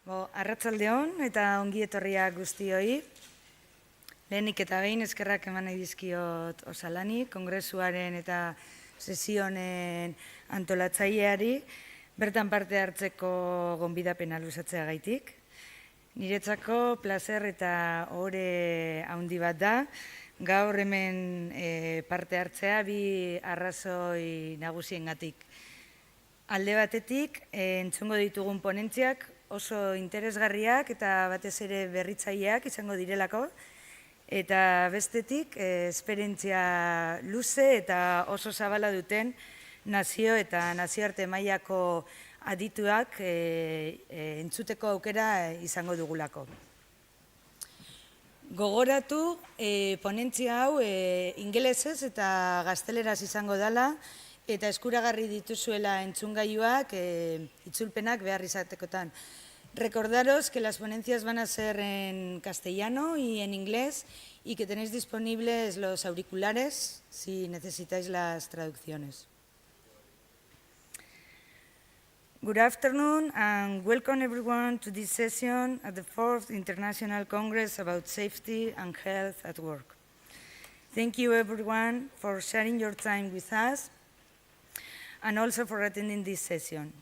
Arratsaldeon eta ongi etorriak guztioi. Lehenik eta behin eskerrak eman nahi dizkiot Osalani, Kongresuaren eta sesionen antolatzaileari, bertan parte hartzeko gonbidapena luzatzeagaitik. Niretzako plazer eta ohore handi bat da, gaur hemen parte hartzea bi arrazoi nagusiengatik. Alde batetik, entzungo ditugun ponentziak oso interesgarriak eta batez ere berritzaileak izango direlako, eta bestetik, esperientzia luze eta oso zabala duten nazio eta nazioarte mailako adituak entzuteko aukera izango dugulako. Gogoratu, ponentzia hau ingelesez eta gazteleraz izango dela, eta eskuragarri dituzuela entzungailuak, itzulpenak behar izatekotan. Recordaros que las ponencias van a ser en castellano y en inglés y que tenéis disponibles los auriculares si necesitáis las traducciones. Good afternoon and welcome everyone to this session at the 4th International Congress about Safety and Health at Work. Thank you everyone for sharing your time with us and also for attending this session.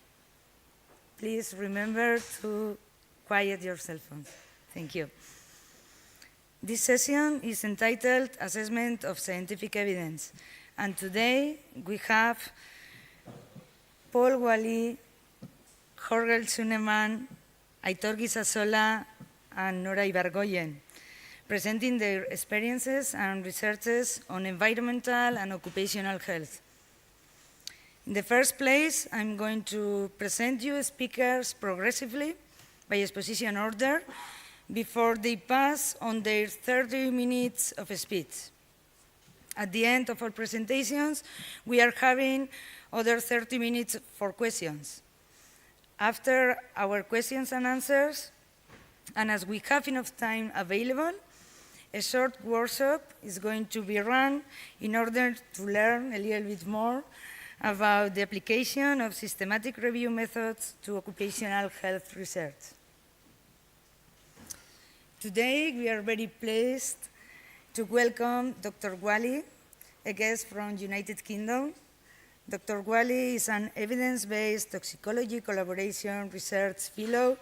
Please remember to quiet your cell phones. Thank you. This session is entitled Assessment of Scientific Evidence, and today we have Paul Whaley, Jorge Zuneman, Aitor Gizasola, and Nora Ibargoyen, presenting their experiences and researches on environmental and occupational health. In the first place, I'm going to present you speakers progressively by exposition order before they pass on their 30 minutes of speech. At the end of our presentations, we are having other 30 minutes for questions. After our questions and answers, and as we have enough time available, a short workshop is going to be run in order to learn a little bit more about the application of systematic review methods to occupational health research. Today, we are very pleased to welcome Dr. Whaley, a guest from United Kingdom. Dr. Whaley is an evidence-based toxicology collaboration research fellow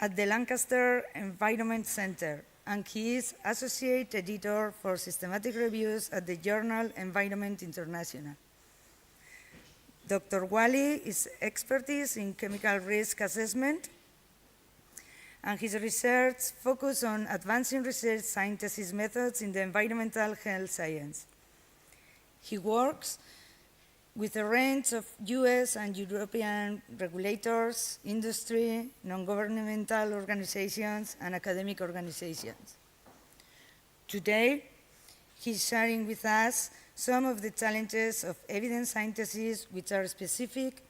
at the Lancaster Environment Center, and he is associate editor for systematic reviews at the journal Environment International. Dr. Whaley is expertise in chemical risk assessment, and his research focuses on advancing research synthesis methods in the environmental health science. He works with a range of US and European regulators, industry, non-governmental organizations, and academic organizations. Today, he's sharing with us some of the challenges of evidence synthesis which are specific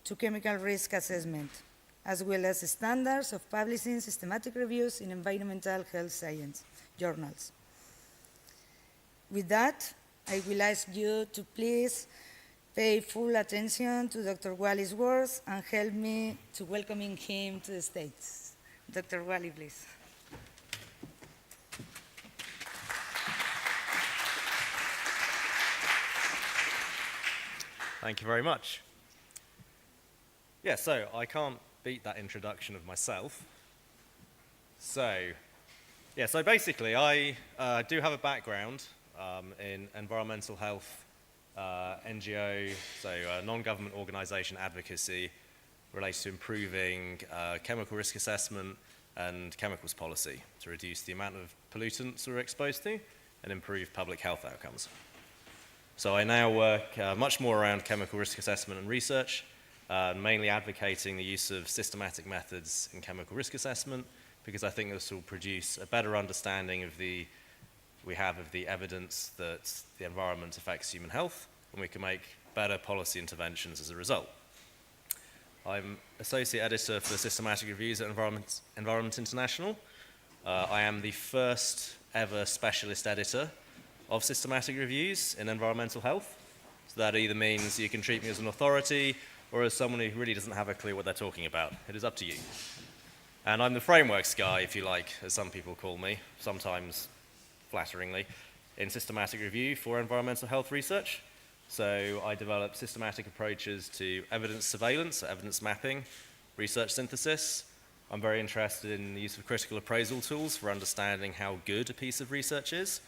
to chemical risk assessment, as well as standards of publishing systematic reviews in environmental health science journals. With that, I will ask you to please pay full attention to Dr. Whaley's words and help me to welcoming him to the stage. Dr. Whaley, please. Thank you very much. Yeah, so I can't beat that introduction of myself. So basically I do have a background in environmental health, NGO, so non-government organization advocacy related to improving chemical risk assessment and chemicals policy to reduce the amount of pollutants we're exposed to and improve public health outcomes. So I now work much more around chemical risk assessment and research, mainly advocating the use of systematic methods in chemical risk assessment, because I think this will produce a better understanding of the evidence that the environment affects human health, and we can make better policy interventions as a result. I'm Associate Editor for the Systematic Reviews at Environment International. I am the first ever specialist editor of systematic reviews in environmental health. So that either means you can treat me as an authority or as someone who really doesn't have a clue what they're talking about. It is up to you. And I'm the frameworks guy, if you like, as some people call me, sometimes flatteringly, in systematic review for environmental health research. So I develop systematic approaches to evidence surveillance, evidence mapping, research synthesis. I'm very interested in the use of critical appraisal tools for understanding how good a piece of research is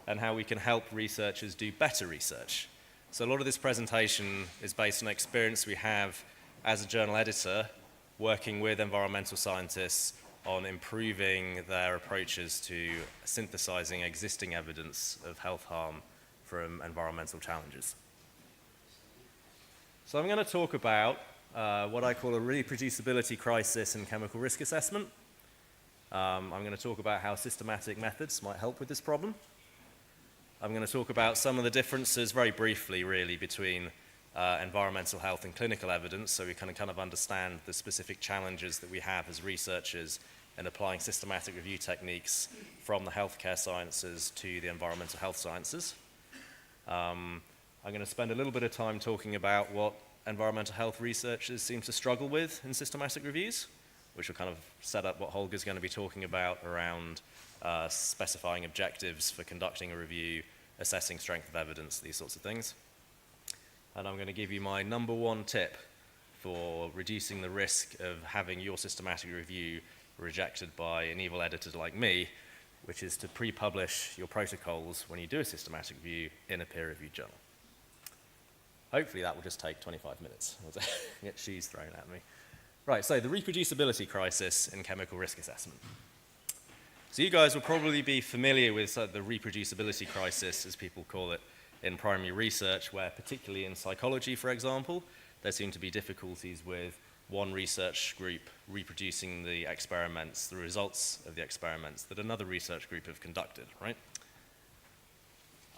and how we can help researchers do better research. So a lot of this presentation is based on experience we have as a journal editor working with environmental scientists on improving their approaches to synthesizing existing evidence of health harm from environmental challenges. So I'm going to talk about what I call a reproducibility crisis in chemical risk assessment. I'm going to talk about how systematic methods might help with this problem. I'm going to talk about some of the differences, very briefly really, between environmental health and clinical evidence, so we can kind of understand the specific challenges that we have as researchers in applying systematic review techniques from the healthcare sciences to the environmental health sciences. I'm going to spend a little bit of time talking about what environmental health researchers seem to struggle with in systematic reviews, which will kind of set up what Holger's going to be talking about around specifying objectives for conducting a review, assessing strength of evidence, these sorts of things. And I'm going to give you my number one tip for reducing the risk of having your systematic review rejected by an evil editor like me, which is to pre-publish your protocols when you do a systematic review in a peer-reviewed journal. Hopefully that will just take 25 minutes. Get shoes thrown at me. Right, so the reproducibility crisis in chemical risk assessment. So you guys will probably be familiar with the reproducibility crisis, as people call it, in primary research, where particularly in psychology, for example, there seem to be difficulties with one research group reproducing the experiments, the results of the experiments that another research group have conducted, right?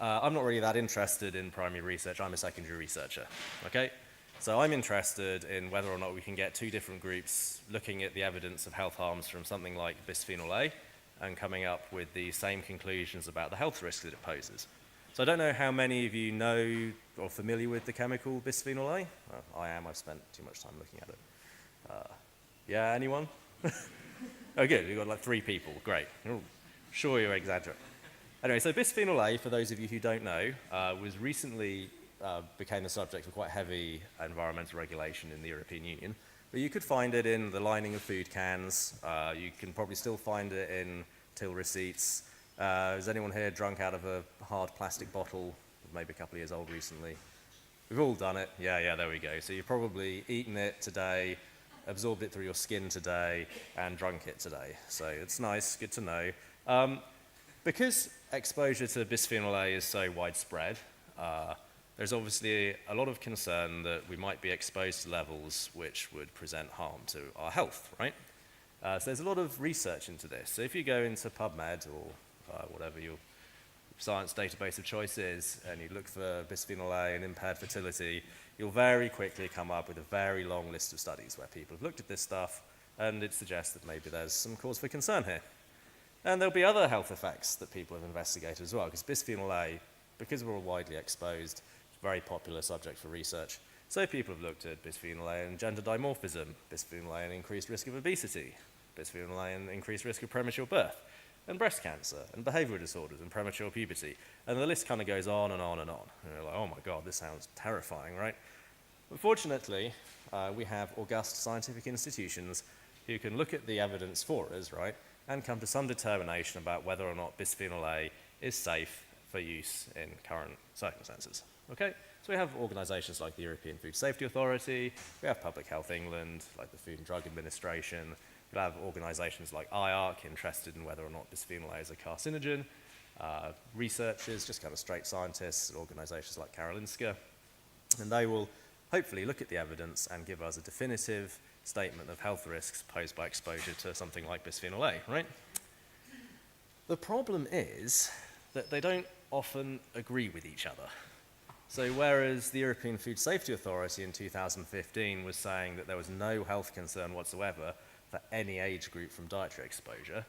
I'm not really that interested in primary research. I'm a secondary researcher, okay? So I'm interested in whether or not we can get two different groups looking at the evidence of health harms from something like bisphenol A and coming up with the same conclusions about the health risks that it poses. So I don't know how many of you know or familiar with the chemical bisphenol A. Well, I am. I've spent too much time looking at it. Yeah, anyone? Oh, good. We've got like 3 people. Great. Sure you're exaggerating. Anyway, so bisphenol A, for those of you who don't know, was recently became the subject of quite heavy environmental regulation in the European Union. But you could find it in the lining of food cans. You can probably still find it in till receipts. Is anyone here drunk out of a hard plastic bottle, maybe a couple of years old recently? We've all done it. Yeah, there we go. So you've probably eaten it today, absorbed it through your skin today, and drunk it today. So it's nice, good to know. Because exposure to bisphenol A is so widespread, there's obviously a lot of concern that we might be exposed to levels which would present harm to our health, right? So there's a lot of research into this. So if you go into PubMed or whatever your science database of choice is, and you look for bisphenol A and impaired fertility, you'll very quickly come up with a very long list of studies where people have looked at this stuff, and it suggests that maybe there's some cause for concern here. And there'll be other health effects that people have investigated as well, because bisphenol A, because we're all widely exposed, is a very popular subject for research. So people have looked at bisphenol A and gender dimorphism, bisphenol A and increased risk of obesity, bisphenol A and increased risk of premature birth, and breast cancer, and behavioral disorders, and premature puberty. And the list kind of goes on and on and on. And you're like, oh my God, this sounds terrifying, right? But fortunately, we have august scientific institutions who can look at the evidence for us, right, and come to some determination about whether or not bisphenol A is safe for use in current circumstances. Okay? So we have organisations like the European Food Safety Authority, we have Public Health England, like the Food and Drug Administration, we have organisations like IARC interested in whether or not bisphenol A is a carcinogen, researchers, just kind of straight scientists, organisations like Karolinska, and they will hopefully look at the evidence and give us a definitive statement of health risks posed by exposure to something like bisphenol A, right? The problem is that they don't often agree with each other. So whereas the European Food Safety Authority in 2015 was saying that there was no health concern whatsoever for any age group from dietary exposure,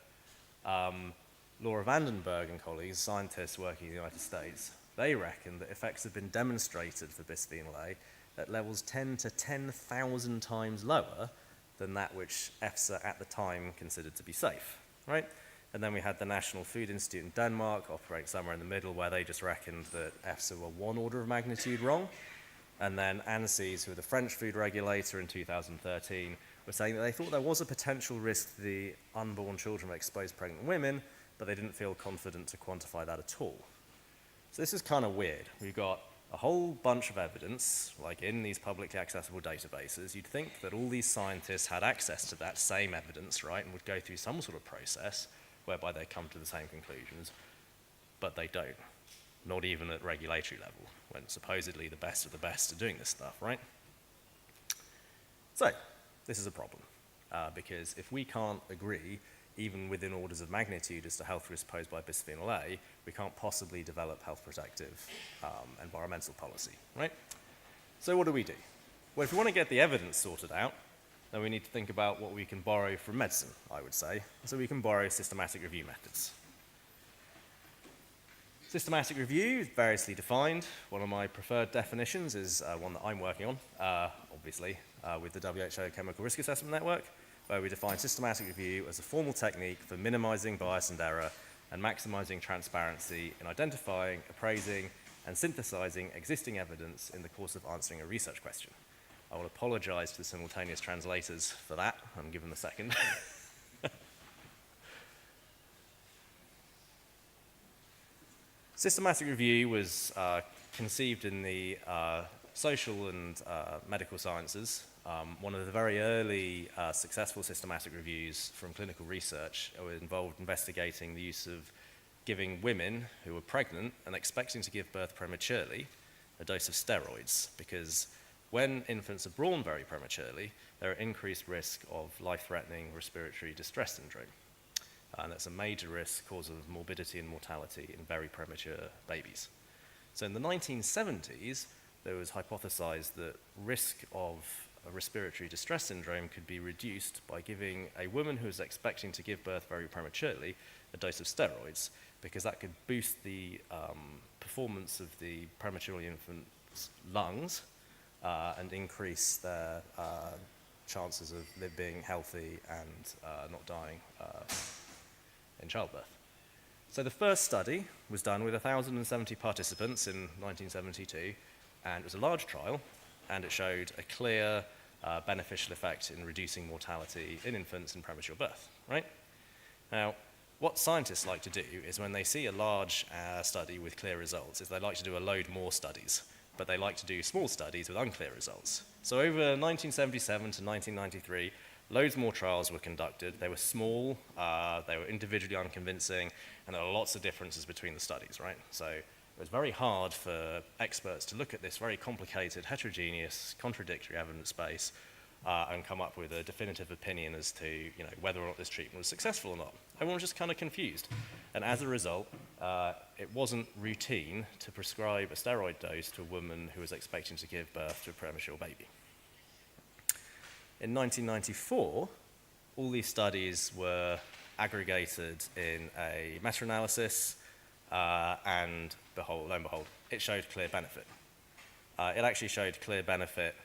Laura Vandenberg and colleagues, scientists working in the United States, they reckon that effects have been demonstrated for bisphenol A at levels 10 to 10,000 times lower than that which EFSA at the time considered to be safe, right? And then we had the National Food Institute in Denmark operate somewhere in the middle where they just reckoned that EFSA were one order of magnitude wrong. And then ANSES, who were the French food regulator in 2013, were saying that they thought there was a potential risk to the unborn children of exposed pregnant women, but they didn't feel confident to quantify that at all. So this is kind of weird. We've got a whole bunch of evidence, like in these publicly accessible databases. You'd think that all these scientists had access to that same evidence, right, and would go through some sort of process whereby they come to the same conclusions, but they don't. Not even at regulatory level, when supposedly the best of the best are doing this stuff, right? So, this is a problem, because if we can't agree, even within orders of magnitude as to health risks posed by bisphenol A, we can't possibly develop health protective environmental policy, right? So what do we do? Well, if we want to get the evidence sorted out, then we need to think about what we can borrow from medicine, I would say. So we can borrow systematic review methods. Systematic review is variously defined. One of my preferred definitions is one that I'm working on, obviously, with the WHO Chemical Risk Assessment Network, where we define systematic review as a formal technique for minimizing bias and error and maximizing transparency in identifying, appraising, and synthesizing existing evidence in the course of answering a research question. I will apologize to the simultaneous translators for that. I'm given the second. Systematic review was conceived in the social and medical sciences. One of the very early successful systematic reviews from clinical research involved investigating the use of giving women who were pregnant and expecting to give birth prematurely a dose of steroids, because when infants are born very prematurely, they're at increased risk of life-threatening respiratory distress syndrome. And that's a major risk cause of morbidity and mortality in very premature babies. So in the 1970s, there was hypothesized that risk of a respiratory distress syndrome could be reduced by giving a woman who is expecting to give birth very prematurely a dose of steroids, because that could boost the performance of the prematurely infant's lungs and increase their chances of being healthy and not dying in childbirth. So the first study was done with 1,070 participants in 1972, and it was a large trial, and it showed a clear beneficial effect in reducing mortality in infants in premature birth, right? Now, what scientists like to do is when they see a large study with clear results, is they like to do a load more studies, but they like to do small studies with unclear results. So over 1977 to 1993, loads more trials were conducted. They were small, they were individually unconvincing, and there were lots of differences between the studies, right? So it was very hard for experts to look at this very complicated, heterogeneous, contradictory evidence base and come up with a definitive opinion as to whether or not this treatment was successful or not. Everyone was just kind of confused. And as a result, it wasn't routine to prescribe a steroid dose to a woman who was expecting to give birth to a premature baby. In 1994, all these studies were aggregated in a meta-analysis, and lo and behold, it showed clear benefit. It actually showed clear benefit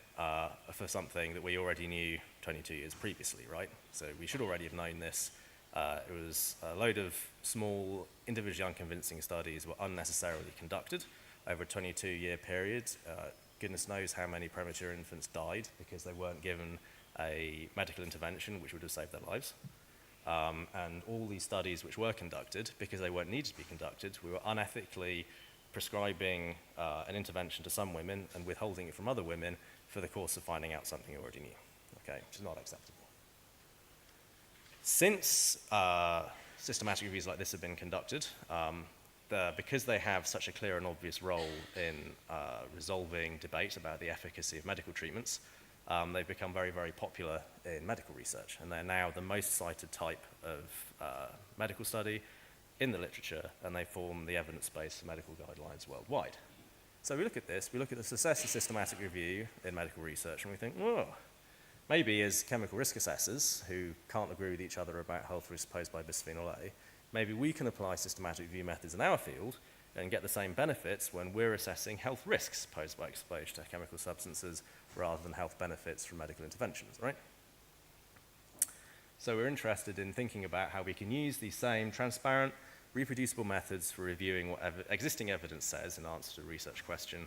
for something that we already knew 22 years previously, right? So we should already have known this. It was a load of small, individually unconvincing studies were unnecessarily conducted over a 22-year period. Goodness knows how many premature infants died because they weren't given a medical intervention which would have saved their lives. And all these studies which were conducted, because they weren't needed to be conducted, we were unethically prescribing an intervention to some women and withholding it from other women for the course of finding out something you already knew, okay, which is not acceptable. Since systematic reviews like this have been conducted, because they have such a clear and obvious role in resolving debate about the efficacy of medical treatments, they've become very, very popular in medical research, and they're now the most cited type of medical study in the literature, and they form the evidence base for medical guidelines worldwide. So we look at this, we look at the success of systematic review in medical research, and we think, oh, maybe as chemical risk assessors who can't agree with each other about health risks posed by bisphenol A, maybe we can apply systematic review methods in our field and get the same benefits when we're assessing health risks posed by exposure to chemical substances rather than health benefits from medical interventions, right? So we're interested in thinking about how we can use these same transparent, reproducible methods for reviewing what existing evidence says in answer to a research question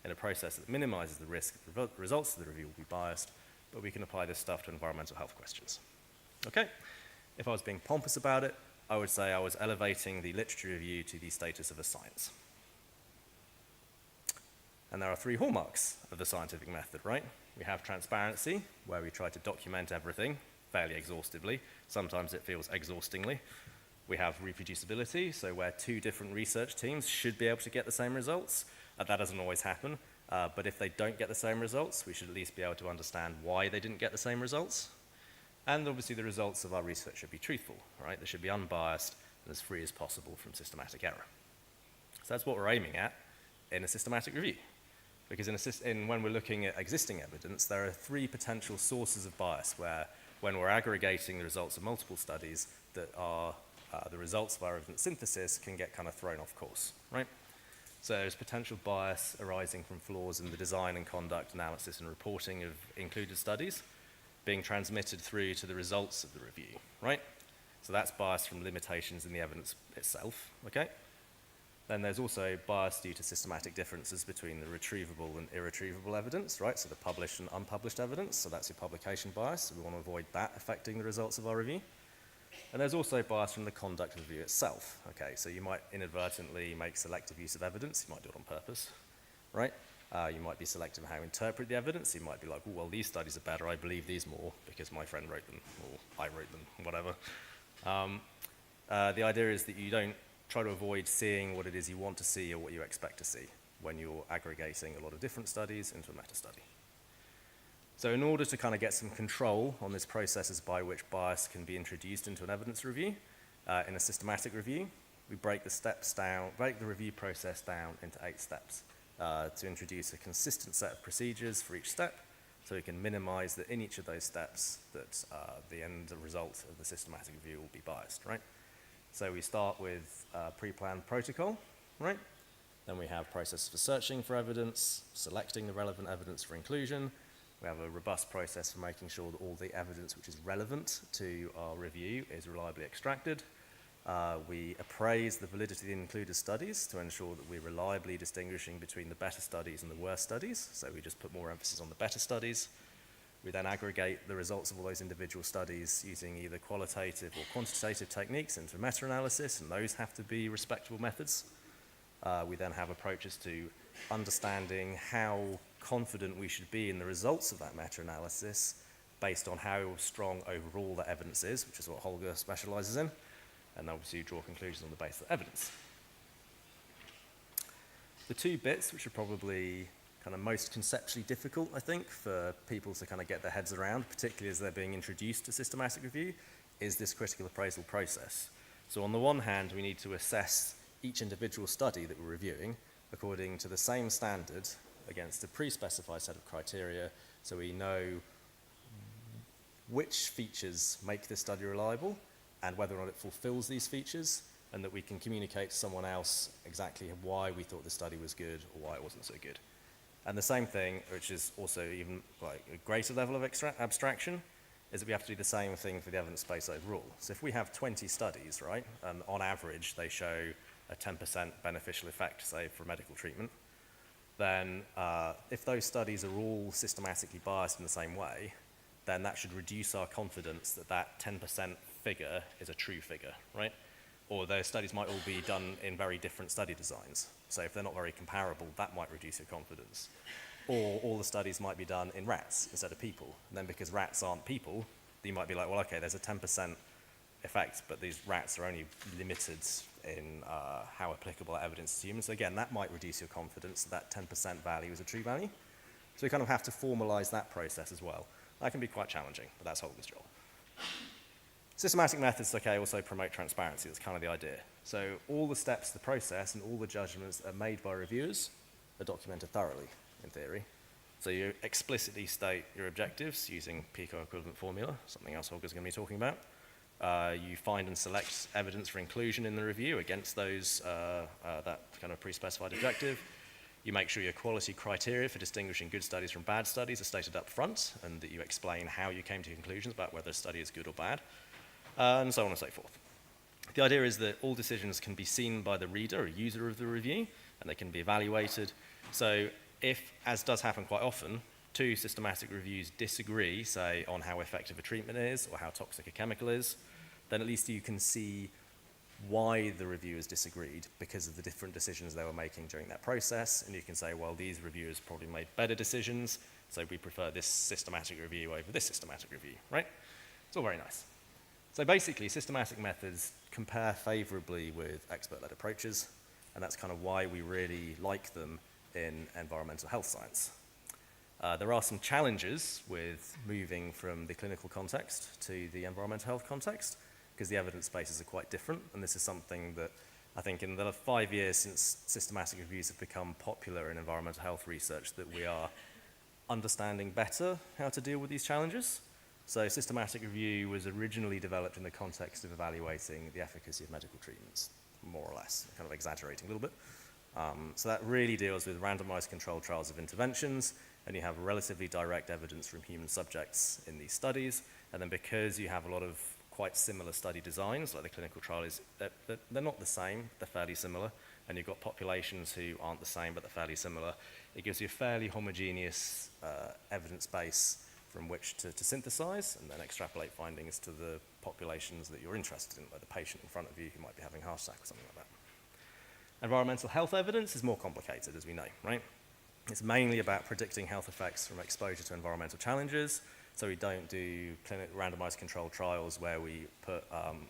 in a process that minimizes the risk that the results of the review will be biased, but we can apply this stuff to environmental health questions. Okay? If I was being pompous about it, I would say I was elevating the literature review to the status of a science. And there are three hallmarks of the scientific method, right? We have transparency, where we try to document everything fairly exhaustively. Sometimes it feels exhaustingly. We have reproducibility, so where two different research teams should be able to get the same results. That doesn't always happen, but if they don't get the same results, we should at least be able to understand why they didn't get the same results. And obviously the results of our research should be truthful, right? They should be unbiased and as free as possible from systematic error. So that's what we're aiming at in a systematic review. Because when we're looking at existing evidence, there are three potential sources of bias where, when we're aggregating the results of multiple studies, that are the results of our evidence synthesis can get kind of thrown off course, right? So there's potential bias arising from flaws in the design and conduct, analysis, and reporting of included studies being transmitted through to the results of the review, right? So that's bias from limitations in the evidence itself, okay? Then there's also bias due to systematic differences between the retrievable and irretrievable evidence, right? So the published and unpublished evidence, so that's your publication bias, so we want to avoid that affecting the results of our review. And there's also bias from the conduct of the review itself, okay? So you might inadvertently make selective use of evidence, you might do it on purpose, right? You might be selective in how you interpret the evidence. You might be like, oh, well, these studies are better, I believe these more because my friend wrote them, or I wrote them, whatever. The idea is that you don't try to avoid seeing what it is you want to see or what you expect to see when you're aggregating a lot of different studies into a meta-study. So in order to kind of get some control on this processes by which bias can be introduced into an evidence review, in a systematic review, we break the review process down into 8 steps. To introduce a consistent set of procedures for each step, so we can minimize that in each of those steps that the end result of the systematic review will be biased, right? So we start with pre-planned protocol, right? Then we have process for searching for evidence, selecting the relevant evidence for inclusion. We have a robust process for making sure that all the evidence which is relevant to our review is reliably extracted. We appraise the validity of the included studies to ensure that we're reliably distinguishing between the better studies and the worse studies, so we just put more emphasis on the better studies. We then aggregate the results of all those individual studies using either qualitative or quantitative techniques into meta-analysis, and those have to be respectable methods. We then have approaches to understanding how confident we should be in the results of that meta-analysis based on how strong overall the evidence is, which is what Holger specializes in. And obviously you draw conclusions on the basis of evidence. The two bits which are probably kind of most conceptually difficult, I think, for people to kind of get their heads around, particularly as they're being introduced to systematic review, is this critical appraisal process. So on the one hand, we need to assess each individual study that we're reviewing according to the same standard against a pre-specified set of criteria, so we know which features make this study reliable and whether or not it fulfills these features, and that we can communicate to someone else exactly why we thought the study was good or why it wasn't so good. And the same thing, which is also even like a greater level of abstraction, is that we have to do the same thing for the evidence space overall. So if we have 20 studies, right, and on average they show a 10% beneficial effect, say, for medical treatment, then if those studies are all systematically biased in the same way, then that should reduce our confidence that that 10% figure is a true figure, right? Or those studies might all be done in very different study designs. So if they're not very comparable, that might reduce your confidence. Or all the studies might be done in rats instead of people. And then because rats aren't people, you might be like, well, okay, there's a 10% effect, but these rats are only limited in how applicable that evidence is to humans. So again, that might reduce your confidence that 10% value is a true value. So we kind of have to formalize that process as well. That can be quite challenging, but that's Holger's job. Systematic methods, okay, also promote transparency. That's kind of the idea. So all the steps of the process and all the judgments that are made by reviewers are documented thoroughly, in theory. So you explicitly state your objectives using PICO equivalent formula, something else Holger's going to be talking about. You find and select evidence for inclusion in the review against those, that kind of pre-specified objective. You make sure your quality criteria for distinguishing good studies from bad studies are stated up front, and that you explain how you came to conclusions about whether a study is good or bad. and so on and so forth. The idea is that all decisions can be seen by the reader or user of the review, and they can be evaluated. So if, as does happen quite often, two systematic reviews disagree, say, on how effective a treatment is or how toxic a chemical is, then at least you can see why the reviewers disagreed because of the different decisions they were making during that process, and you can say, well, these reviewers probably made better decisions, so we prefer this systematic review over this systematic review, right? It's all very nice. So basically, systematic methods compare favorably with expert-led approaches, and that's kind of why we really like them in environmental health science. There are some challenges with moving from the clinical context to the environmental health context, because the evidence bases are quite different, and this is something that I think in the 5 years since systematic reviews have become popular in environmental health research, that we are understanding better how to deal with these challenges. So systematic review was originally developed in the context of evaluating the efficacy of medical treatments, more or less, kind of exaggerating a little bit. So that really deals with randomized controlled trials of interventions, and you have relatively direct evidence from human subjects in these studies, and then because you have a lot of quite similar study designs, like the clinical trial is, they're not the same, they're fairly similar, and you've got populations who aren't the same, but they're fairly similar. It gives you a fairly homogeneous evidence base from which to synthesize and then extrapolate findings to the populations that you're interested in, like the patient in front of you who might be having a heart attack or something like that. Environmental health evidence is more complicated, as we know, right? It's mainly about predicting health effects from exposure to environmental challenges. So we don't do randomized controlled trials where we put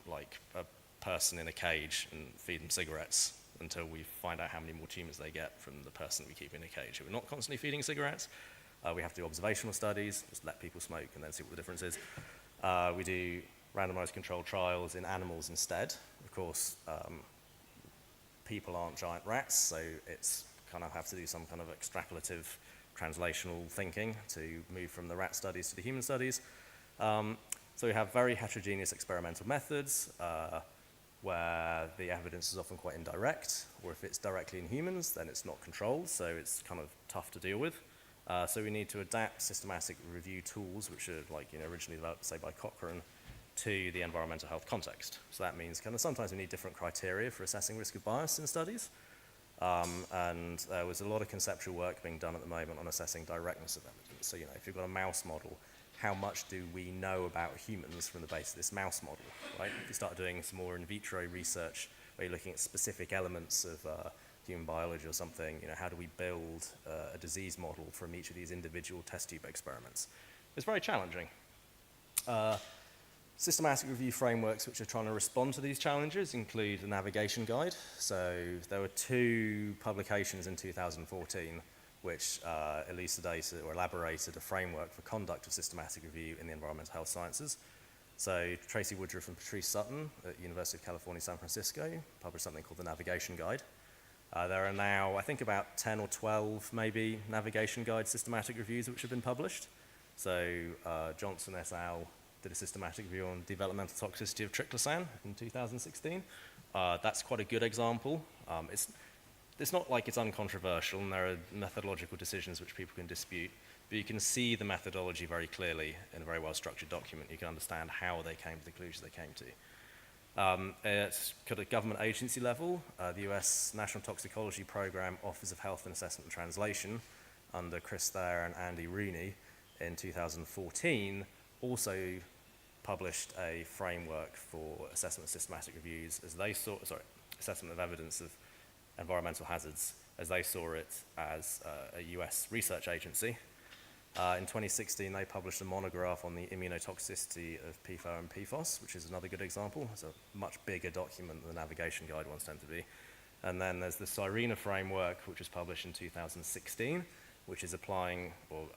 like a person in a cage and feed them cigarettes until we find out how many more tumors they get from the person we keep in a cage. We're not constantly feeding cigarettes. We have to do observational studies, just let people smoke and then see what the difference is. We do randomized controlled trials in animals instead. Of course, people aren't giant rats, so it's kind of have to do some kind of extrapolative translational thinking to move from the rat studies to the human studies. So we have very heterogeneous experimental methods where the evidence is often quite indirect, or if it's directly in humans, then it's not controlled, so it's kind of tough to deal with. So we need to adapt systematic review tools, which are like, originally developed, say, by Cochrane, to the environmental health context. So that means kind of sometimes we need different criteria for assessing risk of bias in studies. And there was a lot of conceptual work being done at the moment on assessing directness of evidence. So, if you've got a mouse model, how much do we know about humans from the base of this mouse model, right? If you start doing some more in vitro research, where you're looking at specific elements of human biology or something, how do we build a disease model from each of these individual test tube experiments? It's very challenging. Systematic review frameworks which are trying to respond to these challenges include the navigation guide. So there were 2 publications in 2014 which elucidated or elaborated a framework for conduct of systematic review in the environmental health sciences. So Tracy Woodruff and Patrice Sutton at University of California, San Francisco published something called the Navigation Guide. There are now, I think, about 10 or 12 maybe navigation guide systematic reviews which have been published. So Johnson et al. Did a systematic review on developmental toxicity of triclosan in 2016. That's quite a good example. It's not like it's uncontroversial, and there are methodological decisions which people can dispute, but you can see the methodology very clearly in a very well-structured document. You can understand how they came to the conclusions they came to. It's at a government agency level. The US National Toxicology Program Office of Health and Assessment and Translation, under Chris Thayer and Andy Rooney in 2014, also published a framework for assessment of systematic reviews as they saw, assessment of evidence of environmental hazards as they saw it as a US research agency. In 2016, they published a monograph on the immunotoxicity of PFOA and PFOS, which is another good example. It's a much bigger document than the navigation guide ones tend to be. And then there's the Cyrena framework, which was published in 2016, which is applying or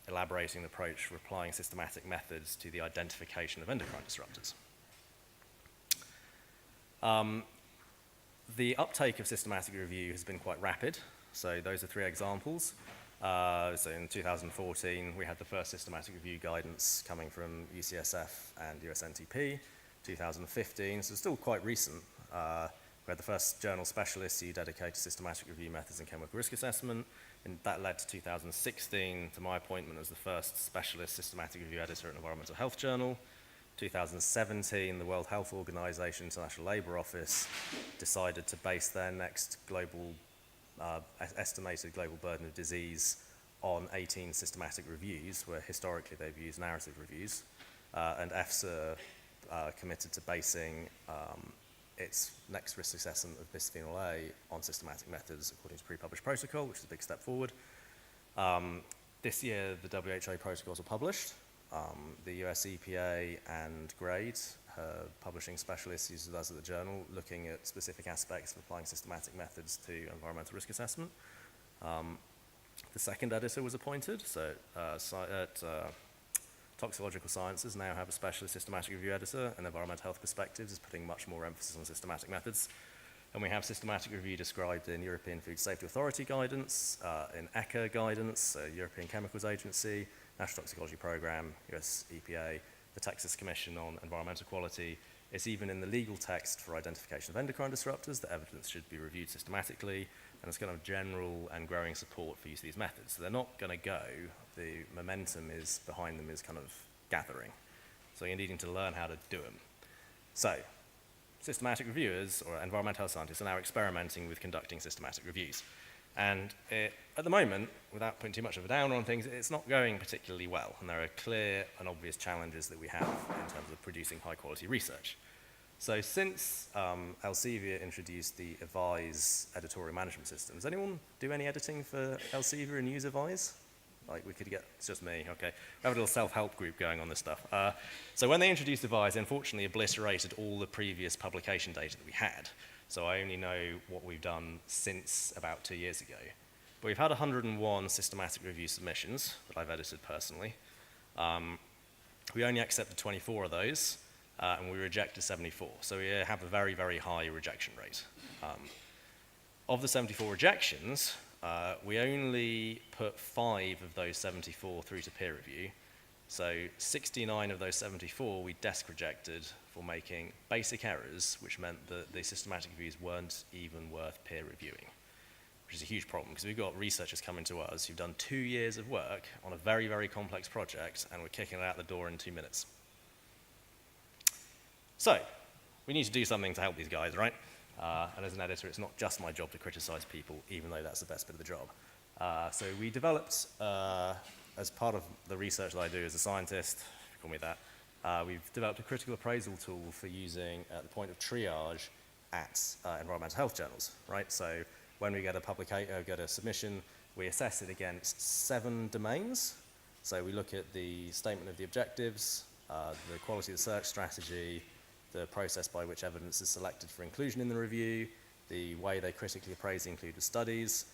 elaborating the approach for applying systematic methods to the identification of endocrine disruptors. The uptake of systematic review has been quite rapid. So those are 3 examples. So in 2014, we had the first systematic review guidance coming from UCSF and USNTP. 2015, so it's still quite recent. We had the first journal specialist who dedicated to systematic review methods in chemical risk assessment. And that led to 2016, to my appointment as the first specialist systematic review editor at an environmental health journal. 2017, the World Health Organization International Labour Office decided to base their next global, estimated global burden of disease on 18 systematic reviews, where historically they've used narrative reviews. And EFSA committed to basing its next risk assessment of bisphenol A on systematic methods according to pre-published protocol, which is a big step forward. This year, the WHO protocols were published. The US EPA and GRADE are publishing special issues with us at the journal, looking at specific aspects of applying systematic methods to environmental risk assessment. The second editor was appointed, so Toxicological Sciences now have a specialist systematic review editor, and Environmental Health Perspectives is putting much more emphasis on systematic methods. And we have systematic review described in European Food Safety Authority guidance, in ECHA guidance, European Chemicals Agency, National Toxicology Program, US EPA, the Texas Commission on Environmental Quality. It's even in the legal text for identification of endocrine disruptors that evidence should be reviewed systematically, and it's kind of general and growing support for use of these methods. So they're not going to go. The momentum is behind them is kind of gathering. So you're needing to learn how to do them. So systematic reviewers or environmental health scientists are now experimenting with conducting systematic reviews. And at the moment, without putting too much of a downer on things, it's not going particularly well. And there are clear and obvious challenges that we have in terms of producing high-quality research. So since Elsevier introduced the Evise editorial management system, does anyone do any editing for Elsevier and use Evise? Like we could get, it's just me, okay. We have a little self-help group going on this stuff. So when they introduced Evise, they unfortunately obliterated all the previous publication data that we had. So I only know what we've done since about 2 years ago. But we've had 101 systematic review submissions that I've edited personally. We only accepted 24 of those, and we rejected 74. So we have a very, very high rejection rate. Of the 74 rejections, we only put 5 of those 74 through to peer review. So 69 of those 74 we desk rejected for making basic errors, which meant that the systematic reviews weren't even worth peer reviewing, which is a huge problem because we've got researchers coming to us who've done 2 years of work on a very, very complex project, and we're kicking it out the door in 2 minutes. So we need to do something to help these guys, right? And as an editor, it's not just my job to criticize people, even though that's the best bit of the job. So we developed, as part of the research that I do as a scientist, call me that, we've developed a critical appraisal tool for using at the point of triage at environmental health journals, right? So when we get a submission, we assess it against 7 domains. So we look at the statement of the objectives, the quality of the search strategy, the process by which evidence is selected for inclusion in the review, the way they critically appraise the included studies,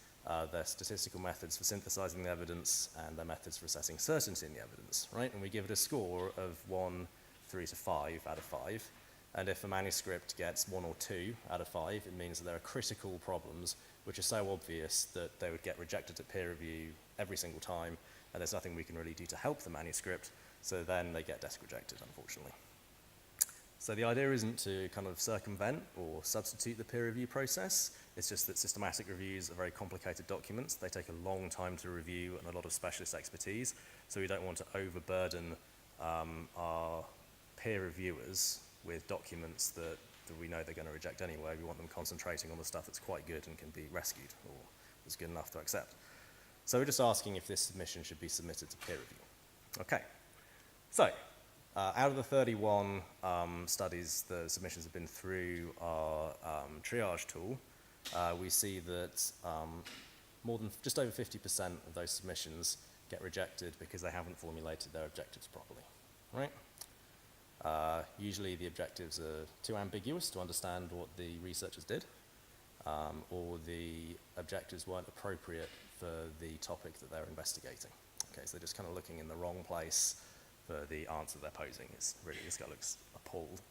their statistical methods for synthesizing the evidence, and their methods for assessing certainty in the evidence, right? And we give it a score of 1 through to 5 out of 5. And if a manuscript gets 1 or 2 out of 5, it means that there are critical problems which are so obvious that they would get rejected at peer review every single time, and there's nothing we can really do to help the manuscript, so then they get desk rejected, unfortunately. So the idea isn't to kind of circumvent or substitute the peer review process. It's just that systematic reviews are very complicated documents. They take a long time to review and a lot of specialist expertise. So we don't want to overburden our peer reviewers with documents that we know they're going to reject anyway. We want them concentrating on the stuff that's quite good and can be rescued or is good enough to accept. So we're just asking if this submission should be submitted to peer review. Okay. So out of the 31 studies, the submissions have been through our triage tool. We see that more than just over 50% of those submissions get rejected because they haven't formulated their objectives properly, right? Usually the objectives are too ambiguous to understand what the researchers did, or the objectives weren't appropriate for the topic that they're investigating. Okay, so they're just kind of looking in the wrong place for the answer they're posing. It's really, this guy looks appalled.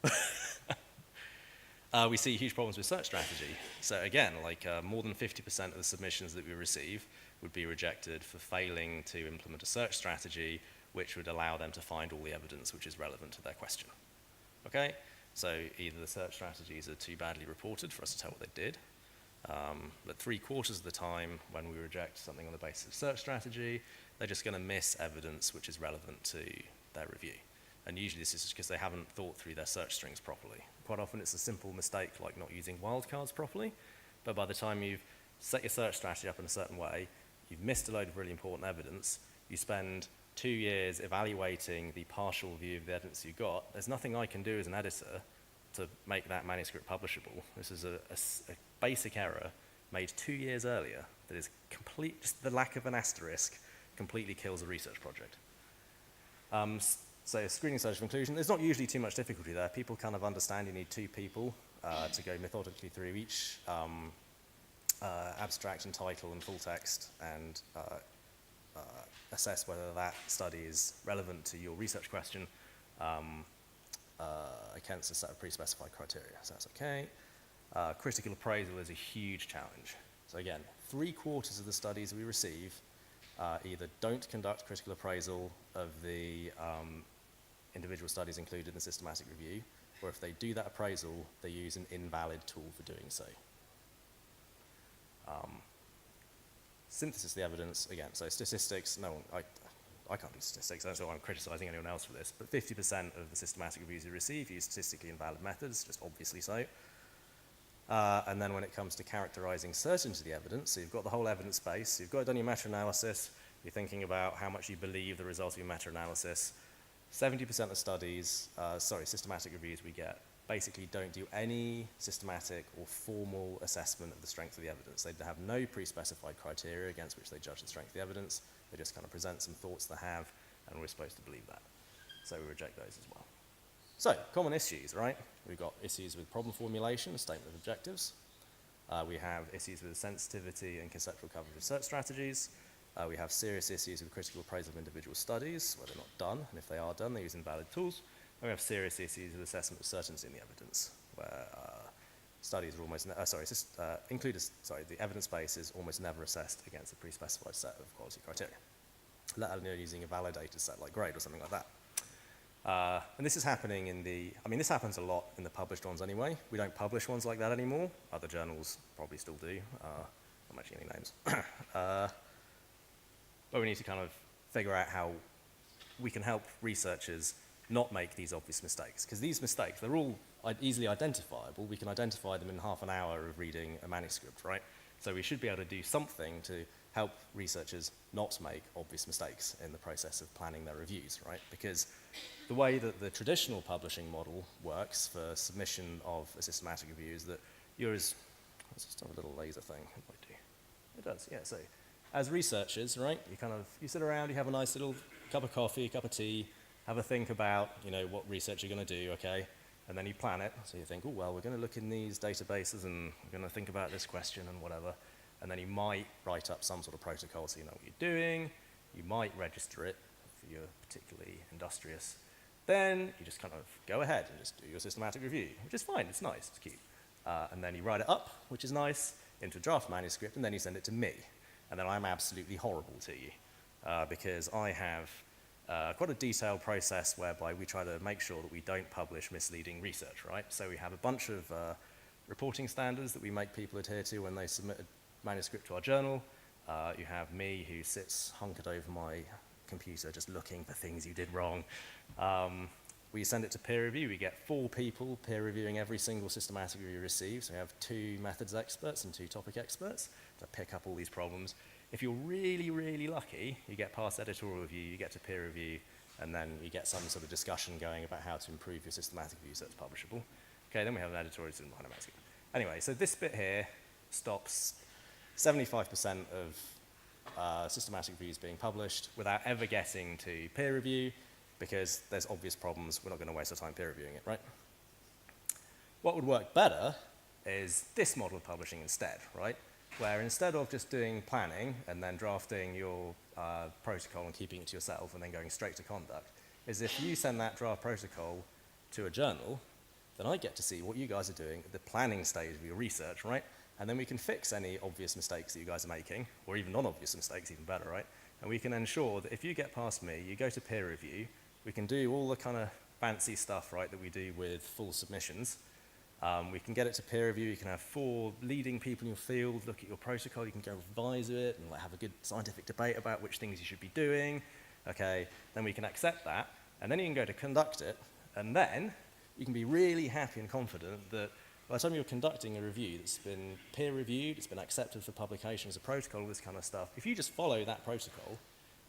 We see huge problems with search strategy. So again, like more than 50% of the submissions that we receive would be rejected for failing to implement a search strategy which would allow them to find all the evidence which is relevant to their question. Okay? So either the search strategies are too badly reported for us to tell what they did, but 3/4 of the time when we reject something on the basis of search strategy, they're just going to miss evidence which is relevant to their review. And usually this is just because they haven't thought through their search strings properly. Quite often it's a simple mistake like not using wildcards properly, but by the time you've set your search strategy up in a certain way, you've missed a load of really important evidence, you spend 2 years evaluating the partial view of the evidence you got, there's nothing I can do as an editor to make that manuscript publishable. This is a basic error made 2 years earlier that is complete, just the lack of an asterisk completely kills a research project. So screening search of inclusion, there's not usually too much difficulty there. People kind of understand you need 2 people to go methodically through each abstract and title and full text and assess whether that study is relevant to your research question against a set of pre-specified criteria. So that's okay. Critical appraisal is a huge challenge. So again, 3/4 of the studies we receive either don't conduct critical appraisal of the individual studies included in the systematic review, or if they do that appraisal, they use an invalid tool for doing so. Synthesis of the evidence, again, so statistics, I can't do statistics, that's why I'm criticizing anyone else for this, but 50% of the systematic reviews you receive use statistically invalid methods, just obviously so. And then when it comes to characterizing certainty of the evidence, so you've got the whole evidence base, you've got done your meta-analysis, you're thinking about how much you believe the results of your meta-analysis. 70% of studies, systematic reviews we get, basically don't do any systematic or formal assessment of the strength of the evidence. They have no pre-specified criteria against which they judge the strength of the evidence. They just kind of present some thoughts they have, and we're supposed to believe that. So we reject those as well. So, common issues, right? We've got issues with problem formulation, a statement of objectives. We have issues with sensitivity and conceptual coverage of search strategies. We have serious issues with critical appraisal of individual studies, where they're not done, and if they are done, they use invalid tools. And we have serious issues with assessment of certainty in the evidence, where studies are almost, the evidence base is almost never assessed against a pre-specified set of quality criteria, let alone using a validated set like grade or something like that. And this is happening this happens a lot in the published ones anyway. We don't publish ones like that anymore. Other journals probably still do. Not mentioning any names. But we need to kind of figure out how we can help researchers not make these obvious mistakes. Because these mistakes, they're all easily identifiable. We can identify them in half an hour of reading a manuscript, right? So we should be able to do something to help researchers not make obvious mistakes in the process of planning their reviews, right? Because the way that the traditional publishing model works for submission of a systematic review is that let's just have a little laser thing. It might do. It does, yeah. So as researchers, right, you sit around, you have a nice little cup of coffee, cup of tea, have a think about, what research you're going to do, okay? And then you plan it. So you think, oh, well, we're going to look in these databases and we're going to think about this question and whatever. And then you might write up some sort of protocol so you know what you're doing. You might register it if you're particularly industrious. Then you just kind of go ahead and just do your systematic review, which is fine, it's nice, it's cute. And then you write it up, which is nice, into a draft manuscript, and then you send it to me. And then I'm absolutely horrible to you because I have quite a detailed process whereby we try to make sure that we don't publish misleading research, right? So we have a bunch of reporting standards that we make people adhere to when they submit a manuscript to our journal. You have me who sits hunkered over my computer just looking for things you did wrong. We send it to peer review. We get 4 people peer reviewing every single systematic review we receive. So we have 2 methods experts and 2 topic experts to pick up all these problems. If you're really, really lucky, you get past editorial review, you get to peer review, and then you get some sort of discussion going about how to improve your systematic review so it's publishable. Okay, then we have an editorial student behind a manuscript. Anyway, so this bit here stops 75% of systematic reviews being published without ever getting to peer review because there's obvious problems. We're not going to waste our time peer reviewing it, right? What would work better is this model of publishing instead, right? Where instead of just doing planning and then drafting your protocol and keeping it to yourself and then going straight to conduct, is if you send that draft protocol to a journal, then I get to see what you guys are doing at the planning stage of your research, right? And then we can fix any obvious mistakes that you guys are making, or even non-obvious mistakes, even better, right? And we can ensure that if you get past me, you go to peer review, we can do all the kind of fancy stuff, right, that we do with full submissions. We can get it to peer review, you can have 4 leading people in your field look at your protocol, you can go revise it and have a good scientific debate about which things you should be doing. Okay, then we can accept that, And then you can go to conduct it, and then you can be really happy and confident that by the time you're conducting a review that's been peer-reviewed, it's been accepted for publication as a protocol, all this kind of stuff, if you just follow that protocol,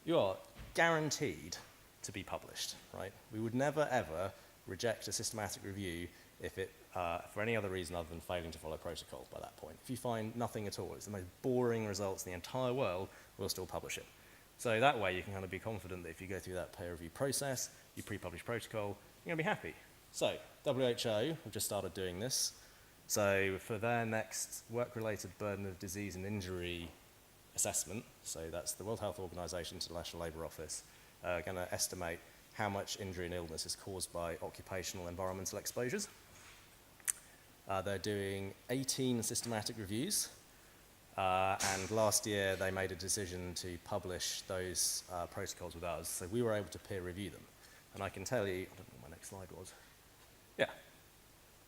you are guaranteed to be published, right? We would never, ever reject a systematic review if it, for any other reason other than failing to follow protocol by that point. If you find nothing at all, it's the most boring results in the entire world, we'll still publish it. So that way you can kind of be confident that if you go through that peer review process, you pre-publish protocol, you're going to be happy. So WHO have just started doing this. So for their next work-related burden of disease and injury assessment, so that's the World Health Organization to the National Labour Office, going to estimate how much injury and illness is caused by occupational environmental exposures. They're doing 18 systematic reviews, and last year they made a decision to publish those protocols with us, so we were able to peer review them. And I can tell you, I don't know what my next slide was. Yeah.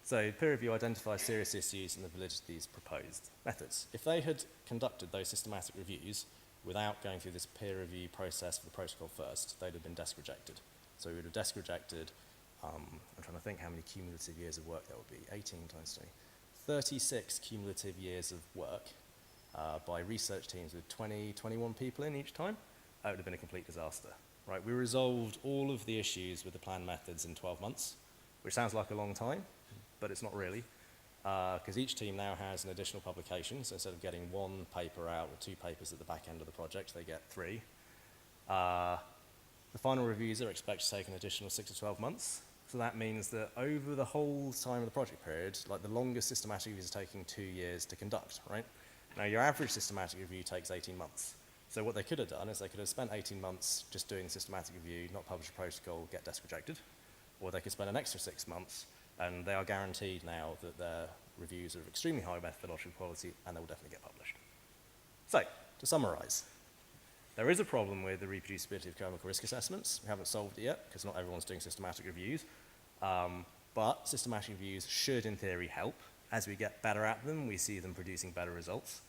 So peer review identifies serious issues and the validity of these proposed methods. If they had conducted those systematic reviews without going through this peer review process for the protocol first, they'd have been desk rejected. So we would have desk rejected, I'm trying to think how many cumulative years of work that would be, 18 times 20. 36 cumulative years of work by research teams with 20, 21 people in each time. That would have been a complete disaster, right? We resolved all of the issues with the planned methods in 12 months, which sounds like a long time, but it's not really, because each team now has an additional publication, so instead of getting one paper out or 2 papers at the back end of the project, they get 3. The final reviews are expected to take an additional 6 to 12 months, so that means that over the whole time of the project period, like the longest systematic reviews are taking 2 years to conduct, right? Now your average systematic review takes 18 months. So what they could have done is they could have spent 18 months just doing the systematic review, not publish a protocol, get desk rejected, or they could spend an extra 6 months, and they are guaranteed now that their reviews are of extremely high methodological quality, and they will definitely get published. So, to summarize, there is a problem with the reproducibility of chemical risk assessments. We haven't solved it yet, because not everyone's doing systematic reviews, but systematic reviews should, in theory, help. As we get better at them, we see them producing better results.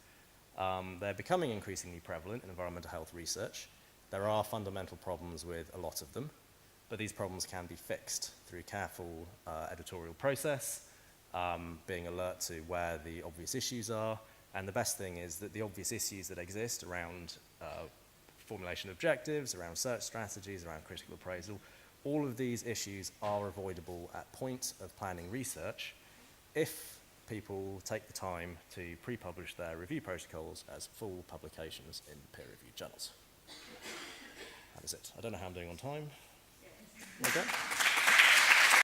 They're becoming increasingly prevalent in environmental health research. There are fundamental problems with a lot of them, but these problems can be fixed through careful editorial process, being alert to where the obvious issues are, and the best thing is that the obvious issues that exist around formulation of objectives, around search strategies, around critical appraisal, all of these issues are avoidable at point of planning research if people take the time to pre-publish their review protocols as full publications in peer-reviewed journals. That is it. I don't know how I'm doing on time. Okay.